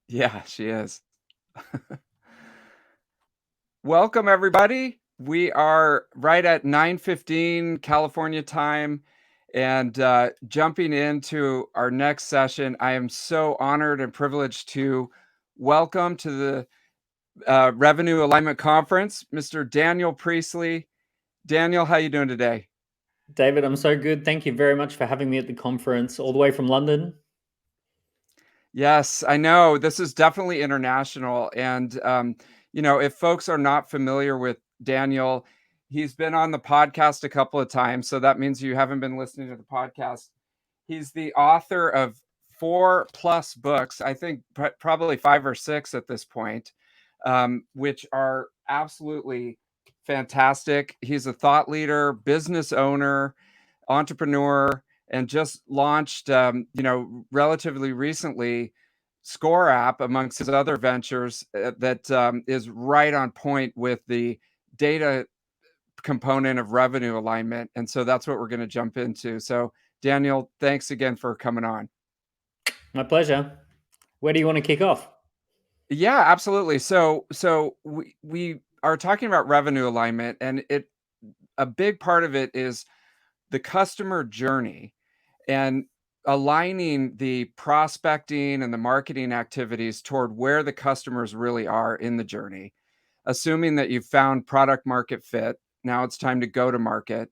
Yeah, she is. Welcome, everybody. We are right at 9:15 California time and jumping into our next session. I am so honored and privileged to welcome to the Revenue Alignment Conference, Mr. Daniel Priestley. Daniel, how you doing today? David, I'm so good. Thank you very much for having me at the conference all the way from London. Yes, I know. This is definitely international. And, if folks are not familiar with Daniel, he's been on the podcast a couple of times. So that means you haven't been listening to the podcast. He's the author of 4+ books, I think probably 5 or 6 at this point, which are absolutely fantastic. He's a thought leader, business owner, entrepreneur, and just launched, relatively recently, Score app amongst his other ventures that is right on point with the data component of revenue alignment. And so that's what we're going to jump into. So, Daniel, thanks again for coming on. My pleasure. Where do you want to kick off? Yeah, absolutely. So we are talking about revenue alignment, and a big part of it is the customer journey and aligning the prospecting and the marketing activities toward where the customers really are in the journey. Assuming that you've found product market fit, now it's time to go to market.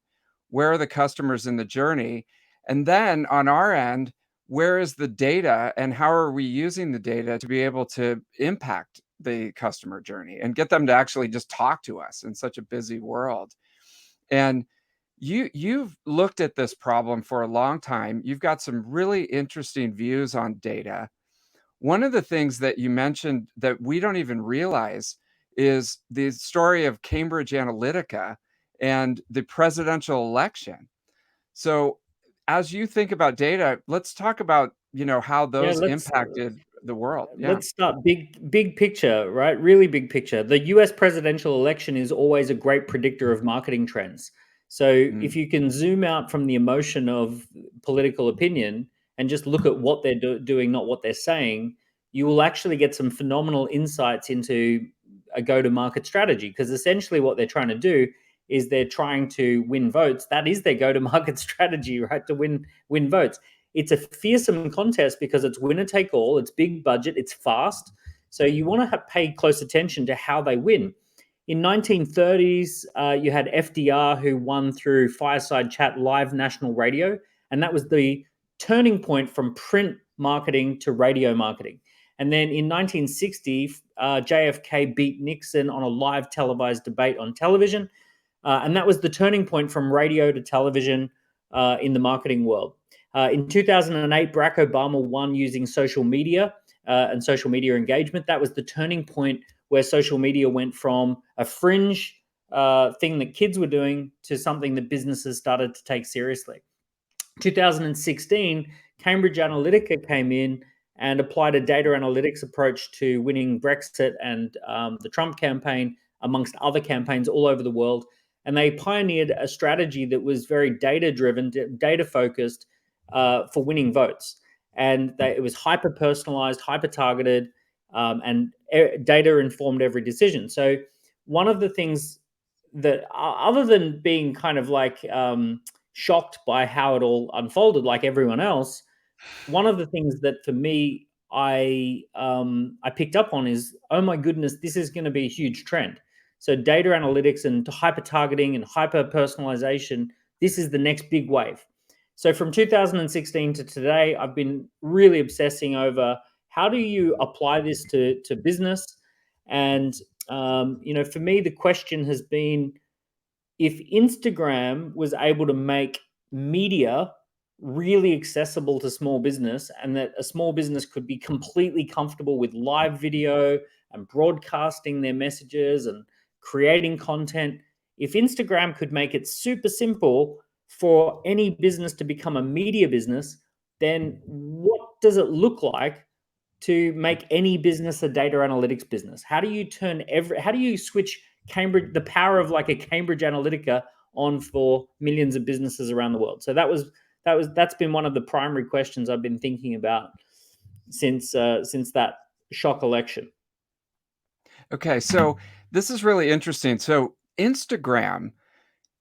Where are the customers in the journey? And then on our end, where is the data and how are we using the data to be able to impact the customer journey and get them to actually just talk to us in such a busy world? And you've looked at this problem for a long time. You've got some really interesting views on data. One of the things that you mentioned that we don't even realize is the story of Cambridge Analytica and the presidential election. So, as you think about data, let's talk about, how Yeah, those let's impacted the world. Yeah. let's start big picture, right? Really big picture. The US presidential election is always a great predictor of marketing trends. So Mm. if you can zoom out from the emotion of political opinion and just look at what they're doing, not what they're saying, you will actually get some phenomenal insights into a go-to-market strategy. Because essentially, what they're trying to do is they're trying to win votes. That is their go-to-market strategy, right? To win votes. It's a fearsome contest because it's winner take all, it's big budget, it's fast. So you want to pay close attention to how they win. In 1930s, you had FDR who won through fireside chat live national radio, and that was the turning point from print marketing to radio marketing. And then in 1960, JFK beat Nixon on a live televised debate on television, and that was the turning point from radio to television in the marketing world. In 2008, Barack Obama won using social media and social media engagement. That was the turning point where social media went from a fringe thing that kids were doing to something that businesses started to take seriously. 2016, Cambridge Analytica came in and applied a data analytics approach to winning Brexit and the Trump campaign, amongst other campaigns all over the world. And they pioneered a strategy that was very data driven, data focused for winning votes. And it was hyper personalized, hyper targeted, and data informed every decision. So, one of the things that, other than being kind of like shocked by how it all unfolded, like everyone else, one of the things that for me I picked up on is, oh my goodness, this is going to be a huge trend. So data analytics and hyper targeting and hyper personalization, this is the next big wave. So from 2016 to today, I've been really obsessing over how do you apply this to business. And for me, the question has been, if Instagram was able to make media really accessible to small business, and that a small business could be completely comfortable with live video and broadcasting their messages and creating content, if Instagram could make it super simple for any business to become a media business, then what does it look like to make any business a data analytics business? How do you switch Cambridge, the power of like a Cambridge Analytica, on for millions of businesses around the world? So that's been one of the primary questions I've been thinking about since that shock election. Okay, so this is really interesting. So Instagram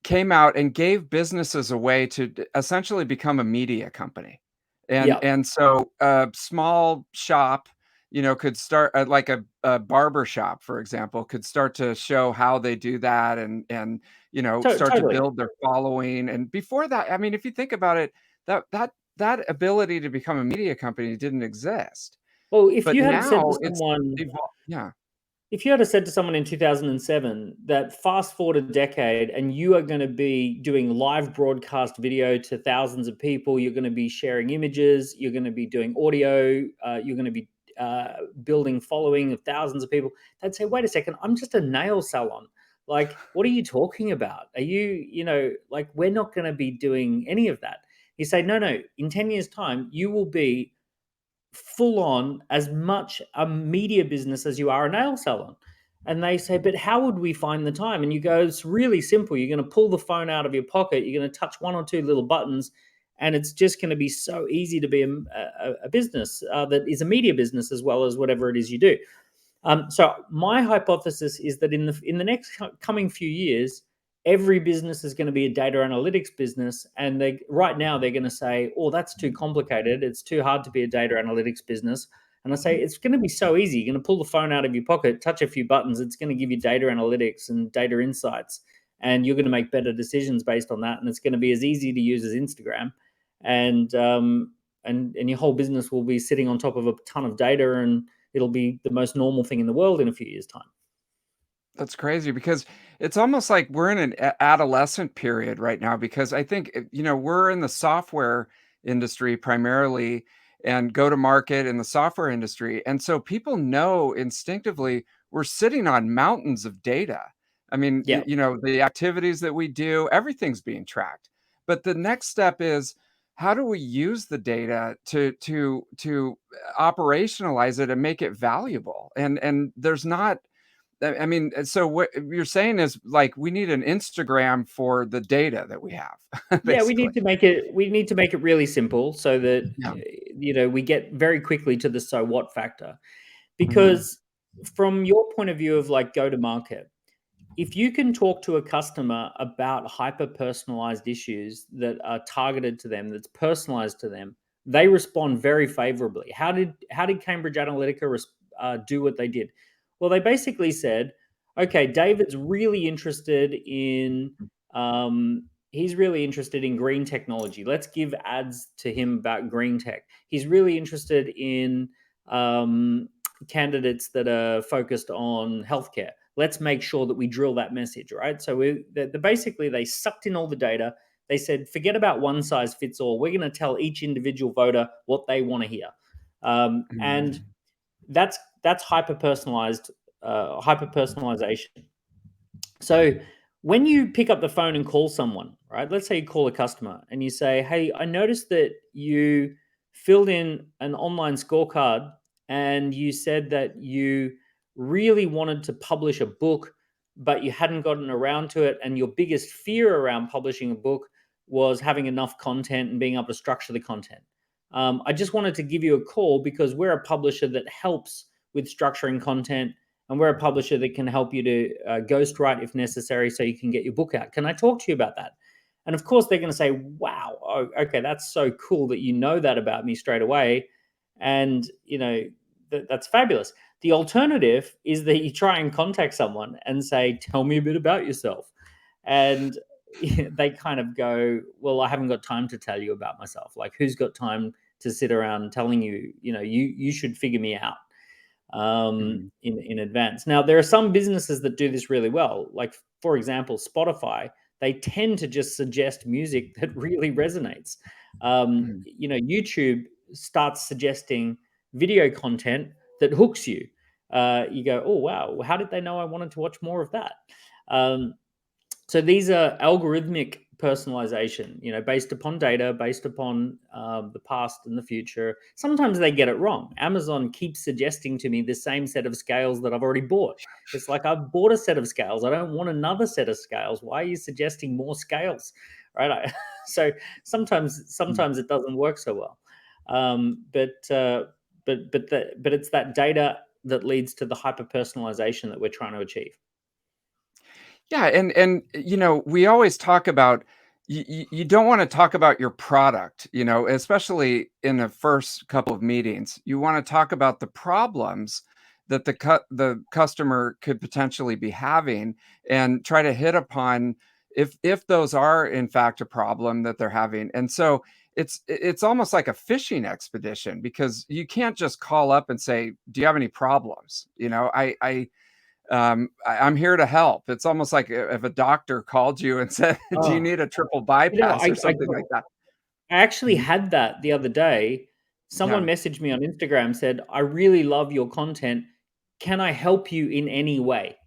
came out and gave businesses a way to essentially become a media company. Yeah, And so a small shop, could start like a barber shop, for example, could start to show how they do that and start to totally. build their following. And before that, I mean, if you think about it, that ability to become a media company didn't exist. Well, if But you had said to now it's someone, evolved. Yeah. if you had said to someone in 2007 that fast forward a decade and you are going to be doing live broadcast video to thousands of people, you're going to be sharing images, you're going to be doing audio, you're going to be building following of thousands of people, they'd say, wait a second, I'm just a nail salon. Like, what are you talking about? Are you, like, we're not going to be doing any of that. You say, no, in 10 years' time, you will be full on as much a media business as you are a nail salon. And they say, but how would we find the time? And you go, it's really simple. You're going to pull the phone out of your pocket, you're going to touch one or two little buttons, and it's just going to be so easy to be a business that is a media business as well as whatever it is you do. So my hypothesis is that in the next coming few years, every business is going to be a data analytics business, and right now they're going to say, "Oh, that's too complicated. It's too hard to be a data analytics business." And I say, "It's going to be so easy. You're going to pull the phone out of your pocket, touch a few buttons. It's going to give you data analytics and data insights, and you're going to make better decisions based on that. And it's going to be as easy to use as Instagram, and and your whole business will be sitting on top of a ton of data and." It'll be the most normal thing in the world in a few years' time. That's crazy because it's almost like we're in an adolescent period right now because I think, we're in the software industry primarily and go to market in the software industry. And so people know instinctively we're sitting on mountains of data. I mean, Yeah, the activities that we do, everything's being tracked. But the next step is how do we use the data to operationalize it and make it valuable? And there's not I mean, so what you're saying is like we need an Instagram for the data that we have, yeah. We basically. need to make it. We need to make it really simple so that Yeah. we get very quickly to the so what factor. Mhm. Because from your point of view of like go to market, if you can talk to a customer about hyper personalized issues that are targeted to them, that's personalized to them, they respond very favorably. How did Cambridge Analytica do what they did? Well, they basically said, okay, David's really interested in he's really interested in green technology. Let's give ads to him about green tech. He's really interested in candidates that are focused on healthcare. Let's make sure that we drill that message, right? So basically they sucked in all the data. They said, forget about one size fits all. We're going to tell each individual voter what they want to hear, and Mhm. that's hyper personalization. So when you pick up the phone and call someone, right? Let's say you call a customer and you say, "Hey, I noticed that you filled in an online scorecard and you said that you really wanted to publish a book, but you hadn't gotten around to it. And your biggest fear around publishing a book was having enough content and being able to structure the content. I just wanted to give you a call because we're a publisher that helps with structuring content, and we're a publisher that can help you to ghostwrite if necessary so you can get your book out. Can I talk to you about that?" And of course, they're going to say, "Wow, oh, okay, that's so cool that you know that about me straight away." And, that's fabulous. The alternative is that you try and contact someone and say, "Tell me a bit about yourself." And they kind of go, "Well, I haven't got time to tell you about myself. Like, who's got time to sit around telling you, you should figure me out Mhm. in advance." Now, there are some businesses that do this really well. Like, for example, Spotify, they tend to just suggest music that really resonates. Mhm. YouTube starts suggesting video content that hooks you. You go, "Oh, wow, how did they know I wanted to watch more of that?" Um, so these are algorithmic personalization, based upon data, based upon the past and the future. Sometimes they get it wrong. Amazon keeps suggesting to me the same set of scales that I've already bought. It's like, I've bought a set of scales. I don't want another set of scales. Why are you suggesting more scales? Right? So sometimes Mhm. it doesn't work so well. But but it's that data that leads to the hyper personalization that we're trying to achieve. Yeah, and we always talk about you don't want to talk about your product, especially in the first couple of meetings. You want to talk about the problems that the customer could potentially be having and try to hit upon if those are in fact a problem that they're having. And so it's almost like a fishing expedition because you can't just call up and say, "Do you have any problems?" I'm here to help. It's almost like if a doctor called you and said, "Do you Oh, need a triple you know, bypass?" I or I something like that. I actually Mhm. had that the other day. Yeah. Someone messaged me on Instagram, said, "I really love your content. Can I help you in any way?"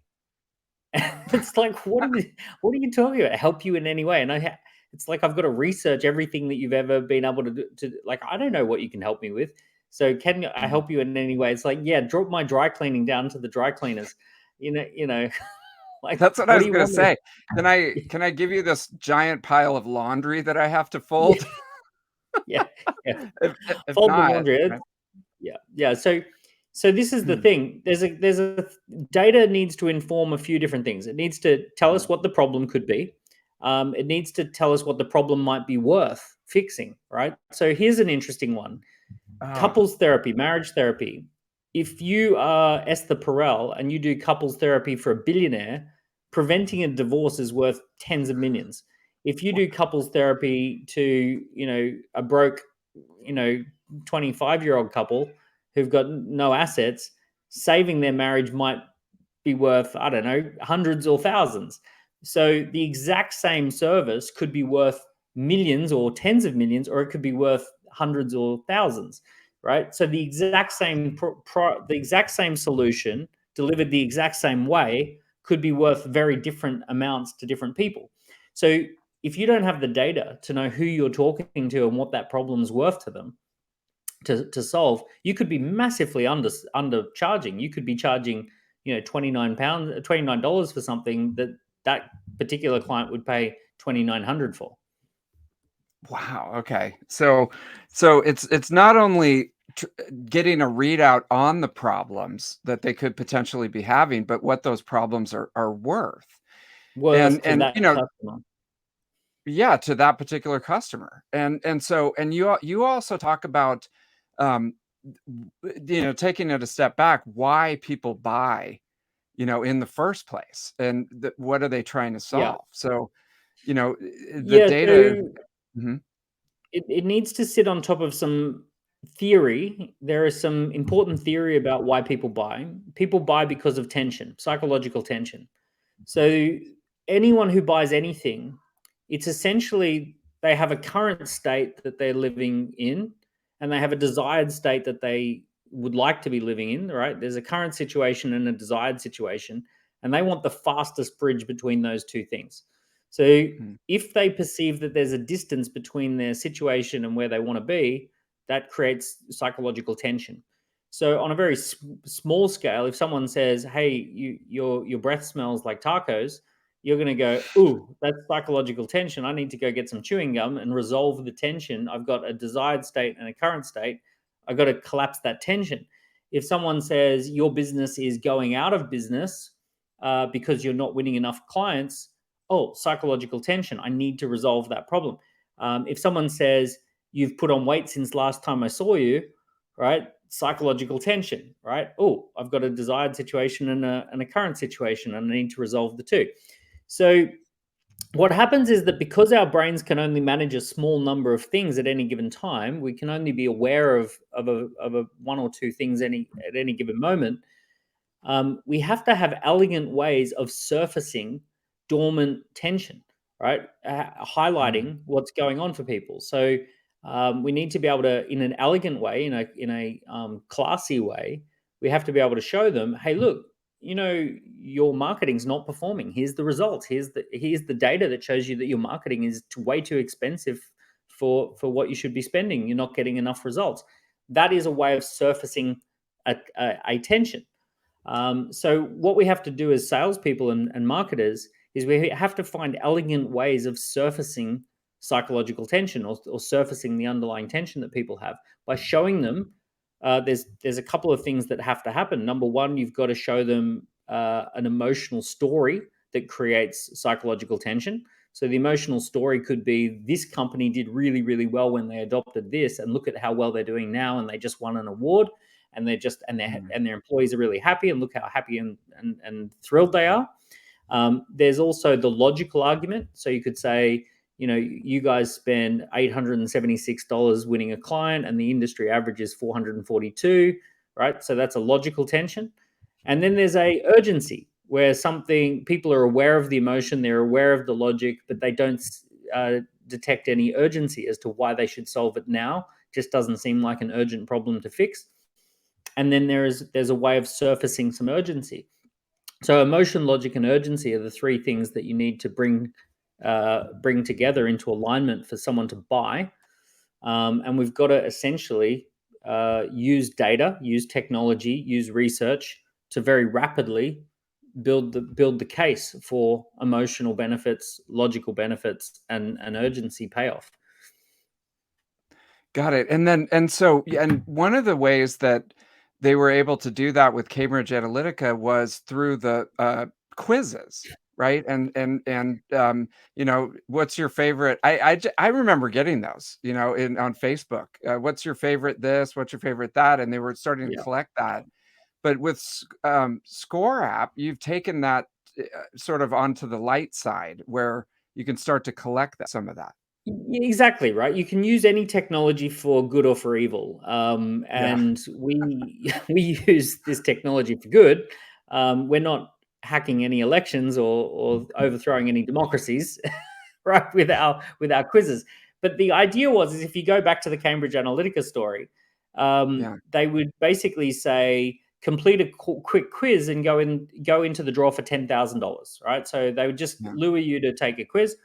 It's like, what are you talking about? Help you in any way? And it's like I've got to research everything that you've ever been able to do. Like, I don't know what you can help me with. So, can I Mhm. help you in any way? It's like, yeah, drop my dry cleaning down to the dry cleaners. You know, like, That's what I what do was you gonna want me say. Can I to? can I give you this giant pile of laundry that I have to Yeah, fold? yeah, yeah. If Fold the not, laundry. right? Yeah, yeah. So this is the Mm, thing. There's a data needs to inform a few different things. It needs to tell mm. us what the problem could be. It needs to tell us what the problem might be worth fixing. Right. So here's an interesting one: Oh, couples therapy, marriage therapy. If you are Esther Perel and you do couples therapy for a billionaire, preventing a divorce is worth tens of millions. If you do couples therapy to, a broke, you know, 25-year-old couple who've got no assets, saving their marriage might be worth, I don't know, hundreds or thousands. So the exact same service could be worth millions or tens of millions, or it could be worth hundreds or thousands, right? So the exact same solution delivered the exact same way could be worth very different amounts to different people. So if you don't have the data to know who you're talking to and what that problem's worth to them, to solve, you could be massively undercharging. You could be charging, £29, $29 for something that particular client would pay 2,900 for. wow, okay. So it's not only getting a readout on the problems that they could potentially be having, but what those problems are worth. Worth to And that customer. yeah, to that particular customer. And you also talk about um taking it a step back, why people buy, in the first place, and what are they trying to Yeah. solve? So, the Yeah. data. So Mhm. it needs to sit on top of some theory. There is some important theory about why people buy. People buy because of tension, psychological tension. So anyone who buys anything, it's essentially they have a current state that they're living in, and they have a desired state that they would like to be living in, right? There's a current situation and a desired situation, and they want the fastest bridge between those two things. So Mm. if they perceive that there's a distance between their situation and where they want to be, that creates psychological tension. So on a very small scale, if someone says, "Hey, your breath smells like tacos," you're going to go, "Ooh, that's psychological tension. I need to go get some chewing gum and resolve the tension. I've got a desired state and a current state. I've got to collapse that tension." If someone says your business is going out of business because you're not winning enough clients, oh, psychological tension. I need to resolve that problem. If someone says you've put on weight since last time I saw you, right? Psychological tension, right? Oh, I've got a desired situation and a current situation, and I need to resolve the two. So, what happens is that because our brains can only manage a small number of things at any given time, we can only be aware of a one or two things at any given moment. We have to have elegant ways of surfacing dormant tension, right? Mm. Highlighting what's going on for people. So we need to be able to, in an elegant way, in a classy way, we have to be able to show them, hey, look, your marketing's not performing. Here's the results. Here's the data that shows you that your marketing is way too expensive for what you should be spending. You're not getting enough results. That is a way of surfacing a tension. So what we have to do as salespeople and marketers is we have to find elegant ways of surfacing psychological tension or surfacing the underlying tension that people have by showing them there's a couple of things that have to happen. Number one, you've got to show them an emotional story that creates psychological tension. So the emotional story could be, this company did really, really well when they adopted this, and look at how well they're doing now, and they just won an award, and their employees are really happy, and look how happy and thrilled they are. There's also the logical argument. So you could say, you guys spend $876 winning a client, and the industry average is $442, right? So that's a logical tension. And then there's a urgency, where people are aware of the emotion, they're aware of the logic, but they don't detect any urgency as to why they should solve it now. Just doesn't seem like an urgent problem to fix. And then there's a way of surfacing some urgency. So emotion, logic, and urgency are the three things that you need to bring together into alignment for someone to buy. And we've got to essentially use data, use technology, use research to very rapidly build the case for emotional benefits, logical benefits, and urgency payoff. Got it. And one of the ways that they were able to do that with Cambridge Analytica was through the quizzes, right? What's your favorite? I remember getting those, on Facebook. What's your favorite this? What's your favorite that? And they were starting to collect that. But with Score App, you've taken that sort of onto the light side, where you can start to collect some of that. Exactly, right. You can use any technology for good or for evil, and we we use this technology for good. We're not hacking any elections or overthrowing any democracies, right? With our quizzes. But the idea is if you go back to the Cambridge Analytica story, they would basically say, complete a quick quiz and go into the draw for $10,000, right? So they would just lure you to take a quiz.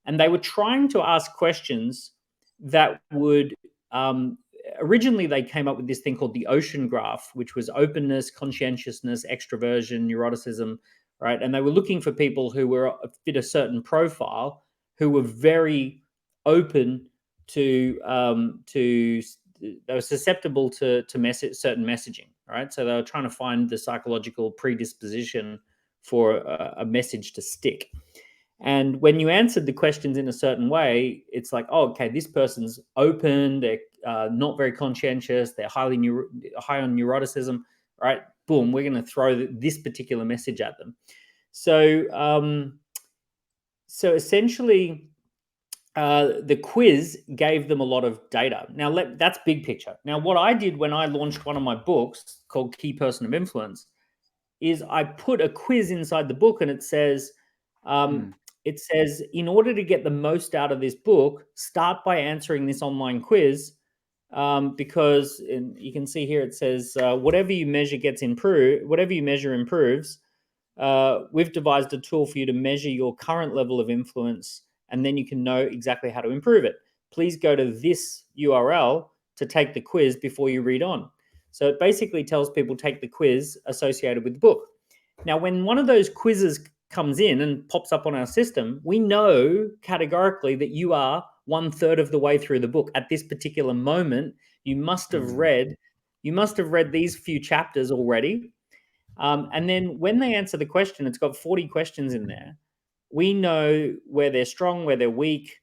And they were trying to ask questions that would originally they came up with this thing called the ocean graph, which was openness, conscientiousness, extroversion, neuroticism, right? And they were looking for people who fit a certain profile, who were very open to they were susceptible to certain messaging, right? So they were trying to find the psychological predisposition for a message to stick. And when you answered the questions in a certain way, it's like, oh, okay, this person's open, they're not very conscientious, they're high on neuroticism, right? Boom, we're going to throw this particular message at them. So, so essentially, the quiz gave them a lot of data. Now, that's big picture. Now, what I did when I launched one of my books called Key Person of Influence is I put a quiz inside the book, and it says, in order to get the most out of this book, start by answering this online quiz, because you can see here it says, whatever you measure improves. We've devised a tool for you to measure your current level of influence, and then you can know exactly how to improve it. Please go to this URL to take the quiz before you read on. So it basically tells people take the quiz associated with the book. Now, when one of those quizzes comes in and pops up on our system, we know categorically that you are 1/3 of the way through the book. At this particular moment, you must have read these few chapters already. And then when they answer the question, it's got 40 questions in there. We know where they're strong, where they're weak.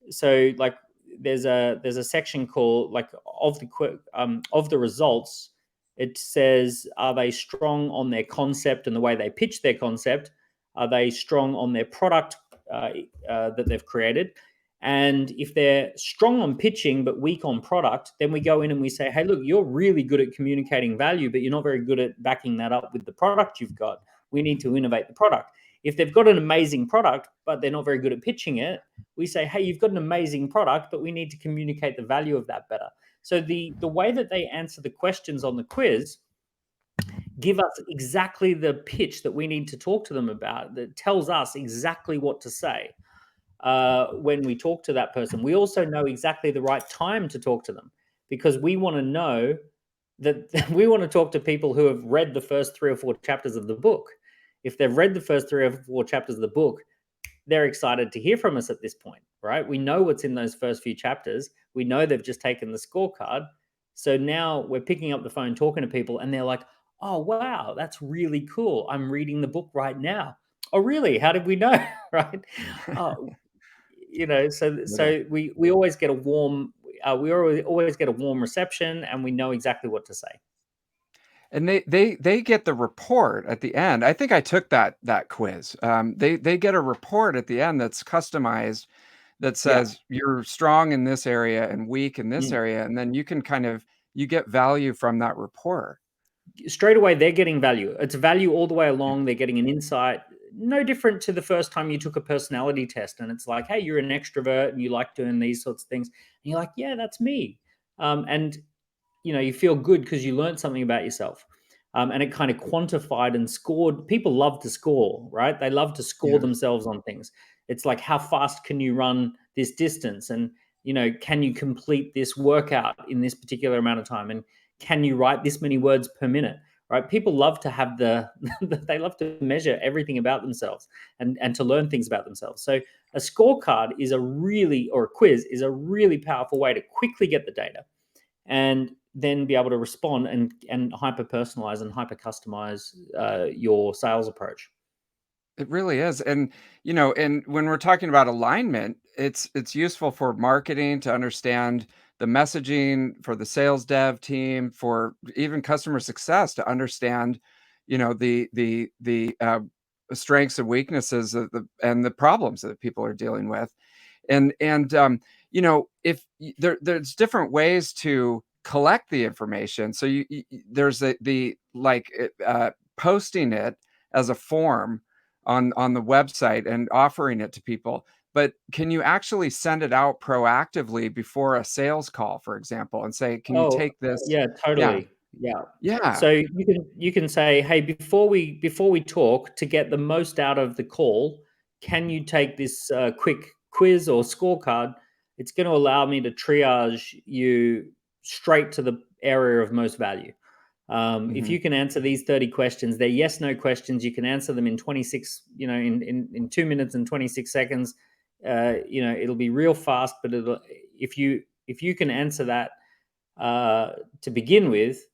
So like there's a section called like of the results. It says, are they strong on their concept and the way they pitch their concept? Are they strong on their product that they've created? And if they're strong on pitching but weak on product, then we go in and we say, hey, look, you're really good at communicating value, but you're not very good at backing that up with the product you've got. We need to innovate the product. If they've got an amazing product, but they're not very good at pitching it, we say, hey, you've got an amazing product, but we need to communicate the value of that better. So the way that they answer the questions on the quiz give us exactly the pitch that we need to talk to them about, that tells us exactly what to say when we talk to that person. We also know exactly the right time to talk to them, because we want to know that we want to talk to people who have read the first 3 or 4 chapters of the book. If they've read the first 3 or 4 chapters of the book, they're excited to hear from us at this point, right? We know what's in those first few chapters. We know they've just taken the scorecard. So now we're picking up the phone, talking to people, and they're like, "Oh wow, that's really cool. I'm reading the book right now." Oh really? How did we know? Right? Oh, so Yeah. we always get a warm always get a warm reception, and we know exactly what to say. And they get the report at the end. I think I took that quiz. They get a report at the end that's customized that Yeah. says you're strong in this area and weak in this Mm. area, and then you get value from that report. Straight away they're getting value. It's value all the way along. They're getting an insight, no different to the first time you took a personality test, and it's like, hey, you're an extrovert and you like doing these sorts of things, and you're like, yeah, that's me. And you feel good because you learned something about yourself. And it kind of quantified and scored. People love to score, right? They love to score Yeah. themselves on things. It's like, how fast can you run this distance, and can you complete this workout in this particular amount of time, and can you write this many words per minute, right? People love to have they love to measure everything about themselves, and to learn things about themselves. So a scorecard is or a quiz is a really powerful way to quickly get the data, and then be able to respond and hyper personalize and hyper customize your sales approach. It really is. And when we're talking about alignment, it's useful for marketing to understand the messaging, for the sales dev team, for even customer success to understand, the strengths and weaknesses of and the problems that people are dealing with. And if there's different ways to collect the information. So there's the like posting it as a form on the website and offering it to people. But can you actually send it out proactively before a sales call, for example, and say, "Can you Oh, take this?" yeah, Yeah, totally. Yeah. yeah, So you can say, "Hey, before we talk, to get the most out of the call, can you take this quick quiz or scorecard? It's going to allow me to triage you straight to the area of most value. If mhm. you can answer these 30 questions, they're yes no questions. You can answer them in 26, in 2 minutes and 26 seconds. It'll be real fast, but if you can answer that to begin with,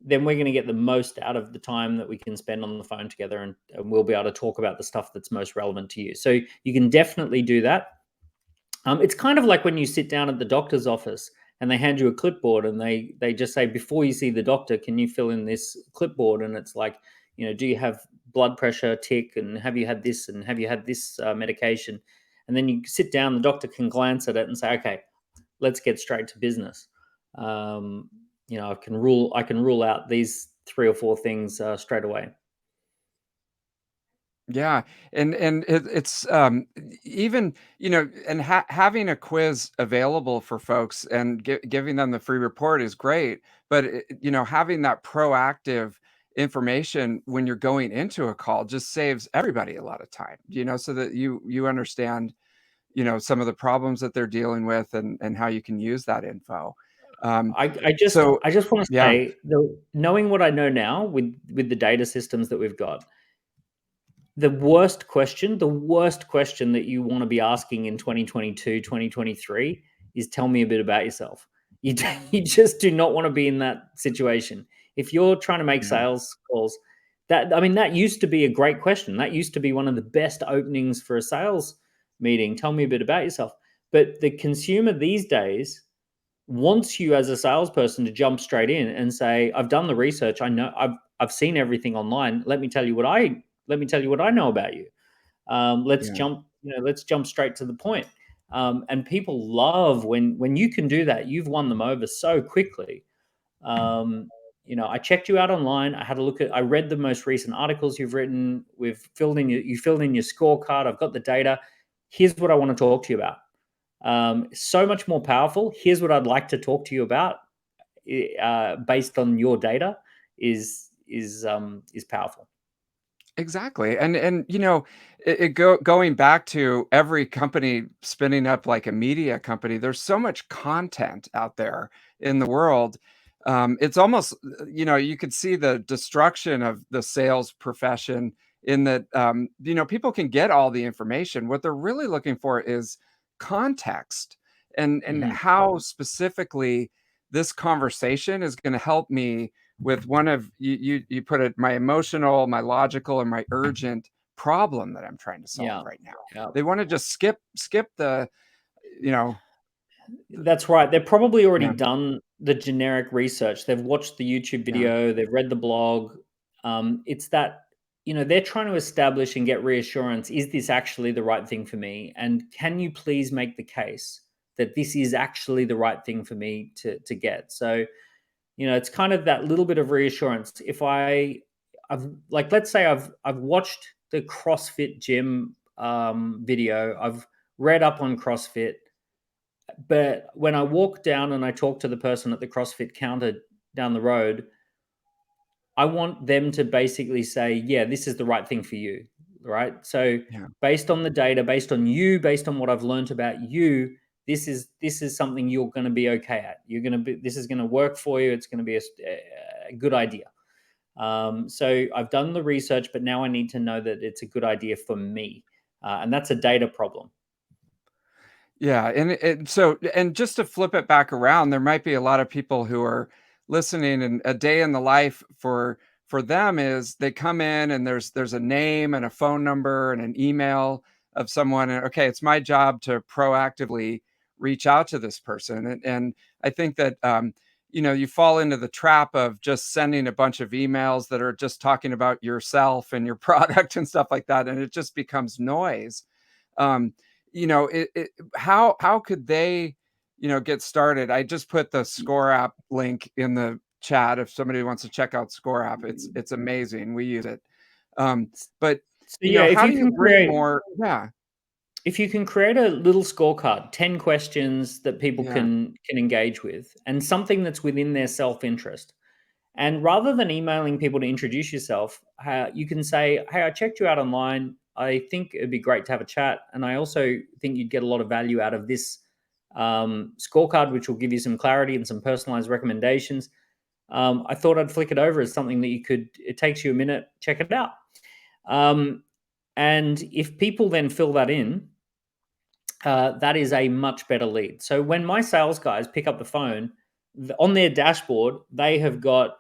then we're going to get the most out of the time that we can spend on the phone together, and we'll be able to talk about the stuff that's most relevant to you. So you can definitely do that. It's kind of like when you sit down at the doctor's office and they hand you a clipboard, and they just say, before you see the doctor, can you fill in this clipboard? And it's like, do you have blood pressure, tick, and have you had this, and have you had this medication? And then you sit down, the doctor can glance at it and say, okay, let's get straight to business. I can rule out these three or four things straight away. Yeah, and it's even and having a quiz available for folks and giving them the free report is great, but having that proactive information when you're going into a call just saves everybody a lot of time. So that you understand some of the problems that they're dealing with, and how you can use that info. Um, so I just want to yeah, say, knowing what I know now with the data systems that we've got, the worst question that you want to be asking in 2022, 2023 is, tell me a bit about yourself. You just do not want to be in that situation. If you're trying to make yeah, sales calls, that used to be a great question. That used to be one of the best openings for a sales meeting. Tell me a bit about yourself. But the consumer these days wants you as a salesperson to jump straight in and say, I've done the research. I know I've seen everything online. Let me tell you what I know about you. Let's yeah. jump straight to the point. And people love when you can do that. You've won them over so quickly. I checked you out online. I read the most recent articles you've written. You filled in your scorecard. I've got the data. Here's what I want to talk to you about. So much more powerful. Here's what I'd like to talk to you about, based on your data, is powerful. Exactly, and going back to every company spinning up like a media company, there's so much content out there in the world. It's almost, you could see the destruction of the sales profession in that, people can get all the information. What they're really looking for is context and Mhm. how specifically this conversation is going to help me with one of you put it, my emotional, my logical, and my urgent problem that I'm trying to solve right now. Yeah. They want to just skip the, you know, That's right. They've probably already yeah, done the generic research. They've watched the YouTube yeah, video, they've read the blog. It's that, they're trying to establish and get reassurance. Is this actually the right thing for me? And can you please make the case that this is actually the right thing for me to get? So, it's kind of that little bit of reassurance. If I've like, let's say I've watched the CrossFit gym video, I've read up on CrossFit, but when I walk down and I talk to the person at the CrossFit counter down the road, I want them to basically say, yeah, this is the right thing for you. Right. So yeah. based on the data, based on you, based on what I've learned about you, this is something you're going to be okay at. This is going to work for you. It's going to be a good idea. So I've done the research, but now I need to know that it's a good idea for me. And that's a data problem. Yeah, and just to flip it back around, there might be a lot of people who are listening, and a day in the life for them is they come in and there's a name and a phone number and an email of someone, and okay, it's my job to proactively reach out to this person, and I think that you fall into the trap of just sending a bunch of emails that are just talking about yourself and your product and stuff like that, and it just becomes noise. Um, how could they, get started? I just put the Score app link in the chat if somebody wants to check out Score app. It's amazing. We use it. But So yeah, if how you do you can bring create more? Yeah, if you can create a little scorecard, 10 questions that people yeah, can engage with, and something that's within their self-interest. And rather than emailing people to introduce yourself, you can say, hey, I checked you out online. I think it'd be great to have a chat. And I also think you'd get a lot of value out of this scorecard, which will give you some clarity and some personalized recommendations. I thought I'd flick it over as something that it takes you a minute, check it out. And if people then fill that in, that is a much better lead. So when my sales guys pick up the phone, on their dashboard, they have got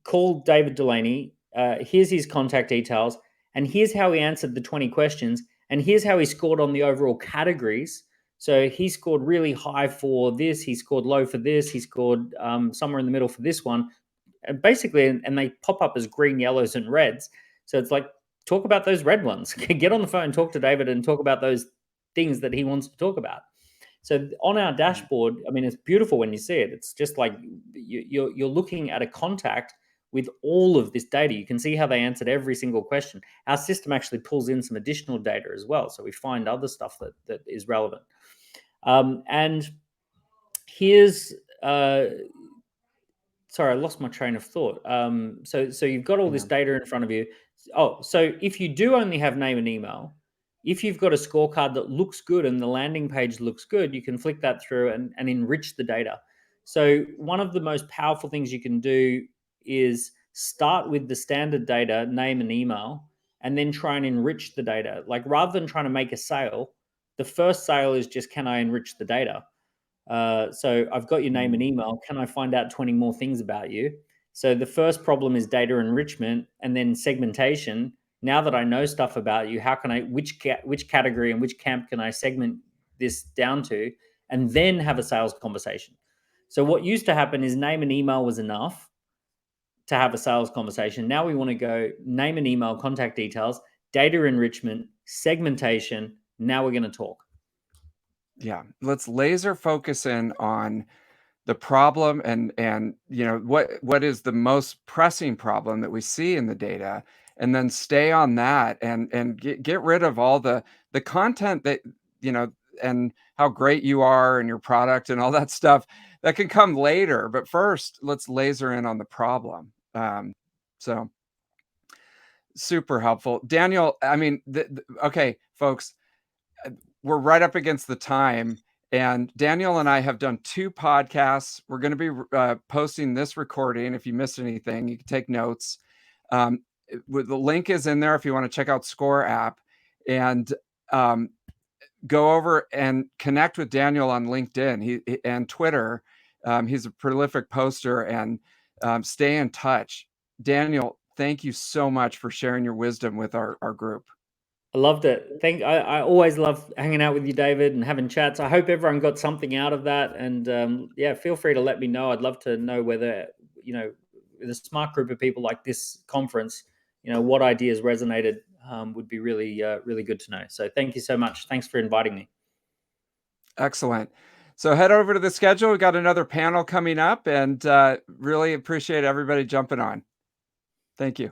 called David Dulany. Here's his contact details, and here's how he answered the 20 questions, and here's how he scored on the overall categories. So he scored really high for this, he scored low for this, he scored somewhere in the middle for this one. And basically, and they pop up as green, yellows, and reds. So it's like, talk about those red ones. Get on the phone, talk to David, and talk about those things that he wants to talk about. So on our dashboard, I mean, it's beautiful when you see it. It's just like you're looking at a contact with all of this data. You can see how they answered every single question. Our system actually pulls in some additional data as well, so we find other stuff that is relevant. And here's sorry, I lost my train of thought. So you've got all this yeah, data in front of you. Oh, so if you do only have name and email, if you've got a scorecard that looks good and the landing page looks good, you can flick that through and enrich the data. So one of the most powerful things you can do is start with the standard data, name and email, and then try and enrich the data. Like, rather than trying to make a sale, the first sale is just, can I enrich the data? So I've got your name and mm, email. Can I find out 20 more things about you? So the first problem is data enrichment, and then segmentation. Now that I know stuff about you, how can I, which category and which camp can I segment this down to, and then have a sales conversation? So what used to happen is name and email was enough to have a sales conversation. Now we want to go name and email, contact details, data enrichment, segmentation. Now we're going to talk. yeah. Let's laser focus in on the problem, and what is the most pressing problem that we see in the data, and then stay on that, and get rid of all the content that, you know and how great you are and your product and all that stuff that can come later, but first let's laser in on the problem. So super helpful, Daniel. I mean, okay, folks, we're right up against the time. And Daniel and I have done 2 podcasts. We're going to be posting this recording. If you missed anything, you can take notes. The link is in there if you want to check out Score app, and go over and connect with Daniel on LinkedIn and Twitter. He's a prolific poster, and stay in touch. Daniel, thank you so much for sharing your wisdom with our group. I loved it. I always love hanging out with you, David, and having chats. I hope everyone got something out of that. And yeah, feel free to let me know. I'd love to know whether, with a smart group of people like this conference, what ideas resonated would be really, really good to know. So thank you so much. Thanks for inviting me. Excellent. So head over to the schedule. We got another panel coming up, and really appreciate everybody jumping on. Thank you.